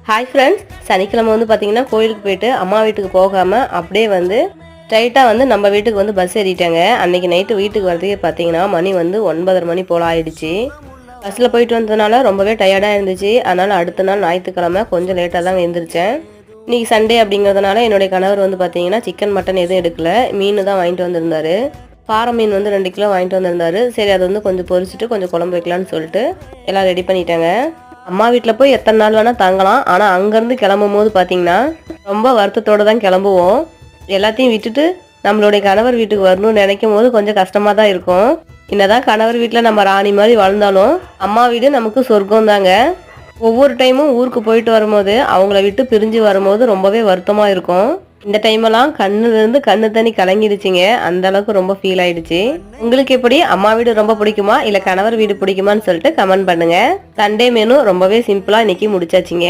Hi friends, சனிக்கிழமை வந்து பார்த்தீங்கன்னா கோயிலுக்கு போயிட்டு அம்மா வீட்டுக்கு போகாமல் அப்படியே வந்து ஸ்ட்ரைட்டாக வந்து நம்ம வீட்டுக்கு வந்து பஸ் ஏறிட்டாங்க. அன்றைக்கி நைட்டு வீட்டுக்கு வரதுக்கே பார்த்தீங்கன்னா மணி வந்து 9:30 மணி போல் ஆயிடுச்சு. பஸ்ஸில் போயிட்டு வந்ததுனால ரொம்பவே டயர்டாக இருந்துச்சு. அதனால் அடுத்த நாள் ஞாயிற்றுக்கிழமை கொஞ்சம் லேட்டாக தான் எழுந்திரிச்சேன். இன்றைக்கி சண்டே அப்படிங்கிறதுனால என்னுடைய கணவர் வந்து பார்த்தீங்கன்னா சிக்கன் மட்டன் எதுவும் எடுக்கல, மீன் தான் வாங்கிட்டு வந்திருந்தாரு. பாறை மீன் வந்து 2 கிலோ வாங்கிட்டு வந்திருந்தாரு. சரி, அதை வந்து கொஞ்சம் பொரிச்சிட்டு கொஞ்சம் குழம்பு வைக்கலான்னு சொல்லிட்டு எல்லாம் ரெடி பண்ணிட்டாங்க. அம்மா வீட்டில் போய் எத்தனை நாள் வேணால் தங்கலாம், ஆனால் அங்கேருந்து கிளம்பும் போது பார்த்தீங்கன்னா ரொம்ப வருத்தத்தோடு தான் கிளம்புவோம். எல்லாத்தையும் விட்டுட்டு நம்மளுடைய கணவர் வீட்டுக்கு வரணும்னு நினைக்கும் போது கொஞ்சம் கஷ்டமாக தான் இருக்கும். என்னதான் கணவர் வீட்டில் நம்ம ராணி மாதிரி வாழ்ந்தாலும் அம்மா வீடு நமக்கு சொர்க்கம் தாங்க. ஒவ்வொரு டைமும் ஊருக்கு போயிட்டு வரும்போது அவங்கள விட்டு பிரிஞ்சு வரும்போது ரொம்பவே வருத்தமாக இருக்கும். இந்த டைமெல்லாம் கண்ணுலேருந்து கண்ணு தண்ணி கலங்கிடுச்சிங்க. அந்த அளவுக்கு ரொம்ப ஃபீல் ஆயிடுச்சு. உங்களுக்கு எப்படி அம்மா வீடு ரொம்ப பிடிக்குமா இல்லை கணவர் வீடு பிடிக்குமான்னு சொல்லிட்டு கமெண்ட் பண்ணுங்க. சண்டே மெனு ரொம்பவே சிம்பிளாக இன்னைக்கு முடிச்சாச்சுங்க.